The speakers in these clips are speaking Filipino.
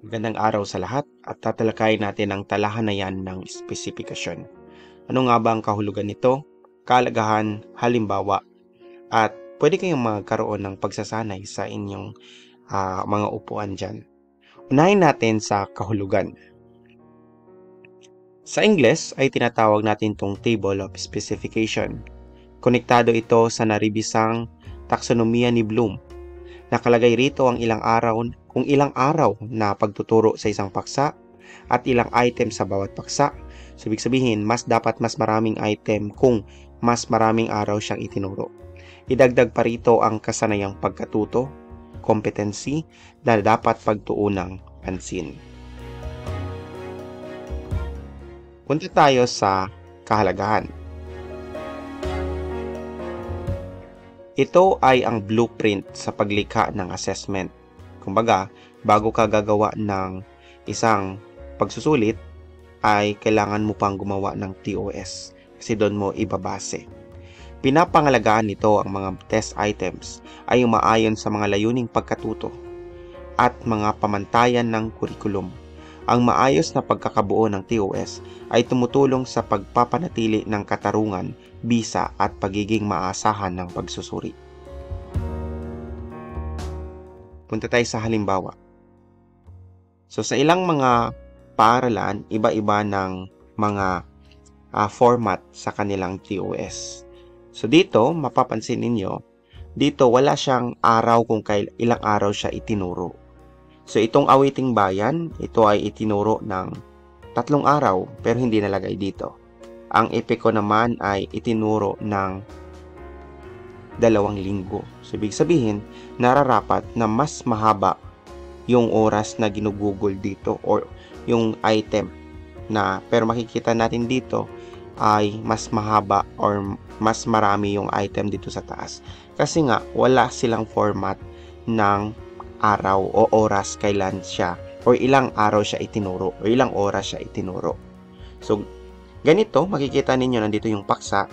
Magandang araw sa lahat at tatalakayin natin ang talahanayan ng espesifikasyon. Ano nga ba ang kahulugan nito, kahalagahan, halimbawa, at pwede kayong magkaroon ng pagsasanay sa inyong mga upuan dyan. Unahin natin sa kahulugan. Sa Ingles ay tinatawag natin itong Table of Specification. Konektado ito sa naribisang taksonomiya ni Bloom. Nakalagay rito ang ilang araw na pagtuturo sa isang paksa at ilang item sa bawat paksa. So, ibig sabihin, mas maraming item kung mas maraming araw siyang itinuro. Idagdag pa rito ang kasanayang pagkatuto, competency, na dapat pagtuunang pansin. Punta tayo sa kahalagahan. Ito ay ang blueprint sa paglikha ng assessment. Kumbaga, bago ka gagawa ng isang pagsusulit, ay kailangan mo pang gumawa ng TOS kasi doon mo ibabase. Pinapangalagaan nito ang mga test items ay umaayon sa mga layuning pagkatuto at mga pamantayan ng kurikulum. Ang maayos na pagkakabuo ng TOS ay tumutulong sa pagpapanatili ng katarungan, bisa at pagiging maasahan ng pagsusuri. Punta tayo sa halimbawa. So sa ilang mga paaralan, iba-iba ng mga format sa kanilang TOS. So dito, mapapansin ninyo, dito wala siyang araw kung ilang araw siya itinuro. So itong Awiting Bayan, ito ay itinuro ng 3 araw pero hindi nalagay dito. Ang Epiko naman ay itinuro ng 2 linggo. So ibig sabihin, nararapat na mas mahaba yung oras na ginugugol dito or yung item na, pero makikita natin dito ay mas mahaba or mas marami yung item dito sa taas. Kasi nga, wala silang format ng araw o oras kailan siya or ilang araw siya itinuro o ilang oras siya itinuro. So, ganito, makikita ninyo nandito yung paksa,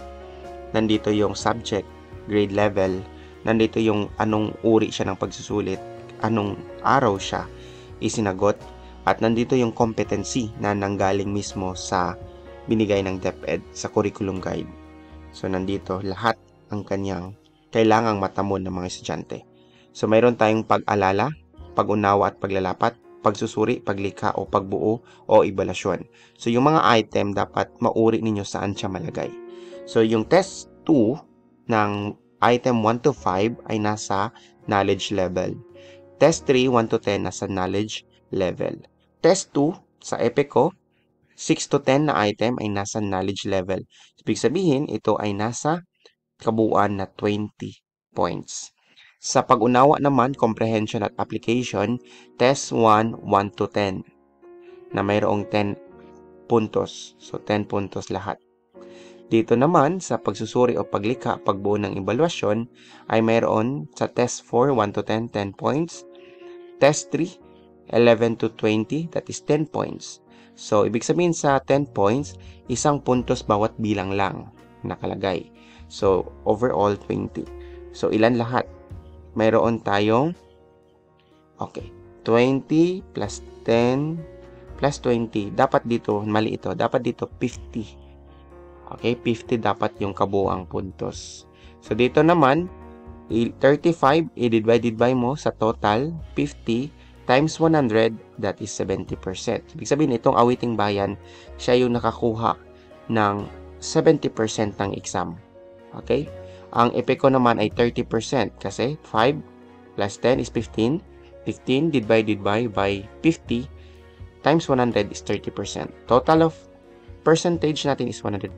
nandito yung subject, grade level, nandito yung anong uri siya ng pagsusulit, anong araw siya isinagot, at nandito yung competency na nanggaling mismo sa binigay ng DepEd sa curriculum guide. So, nandito lahat ang kanyang kailangang matamon ng mga estudyante. So, mayroon tayong pag-alala, pag-unawa at paglalapat, pagsusuri, paglikha o pagbuo o ebalusyon. So, yung mga item dapat mauri ninyo saan siya malagay. So, yung test 2 ng item 1 to 5 ay nasa knowledge level. Test 3, 1 to 10 nasa knowledge level. Test 2 sa EPICO, 6 to 10 na item ay nasa knowledge level. Ibig sabihin, ito ay nasa kabuuan na 20 points. Sa pag-unawa naman, comprehension at application, test 1, 1 to 10 na mayroong 10 puntos. So, 10 puntos lahat. Dito naman, sa pagsusuri o paglikha, pagbuo ng evaluasyon, ay mayroon sa test 4, 1 to 10, 10 points. Test 3, 11 to 20, that is 10 points. So, ibig sabihin sa 10 points, 1 puntos bawat bilang lang nakalagay. So, overall, 20. So, ilan lahat? Mayroon tayong 20 plus 10 plus 20. Dapat dito, mali ito. Dapat dito, 50. Okay, 50 dapat yung kabuuang puntos. So, dito naman, 35 i-divided by mo sa total, 50 times 100, that is 70%. Ibig sabihin, itong Awiting Bayan, siya yung nakakuha ng 70% ng exam. Okay? Ang EPICO naman ay 30% kasi 5 plus 10 is 15. 15 divided by 50 times 100 is 30%. Total of percentage natin is 100%.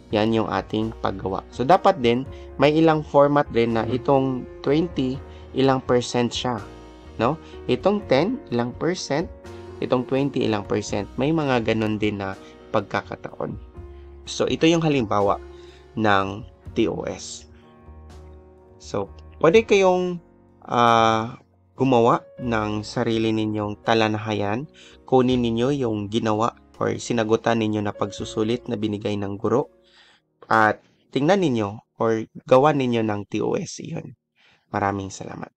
Yan yung ating paggawa. So, dapat din, may ilang format din na itong 20, ilang percent siya. No? Itong 10, ilang percent. Itong 20, ilang percent. May mga ganun din na pagkakataon. So, ito yung halimbawa ng TOS. So, pwede kayong gumawa ng sarili ninyong talanahayan. Kunin ninyo yung ginawa or sinagutan ninyo na pagsusulit na binigay ng guro at tingnan ninyo or gawan ninyo ng TOS iyon. Maraming salamat.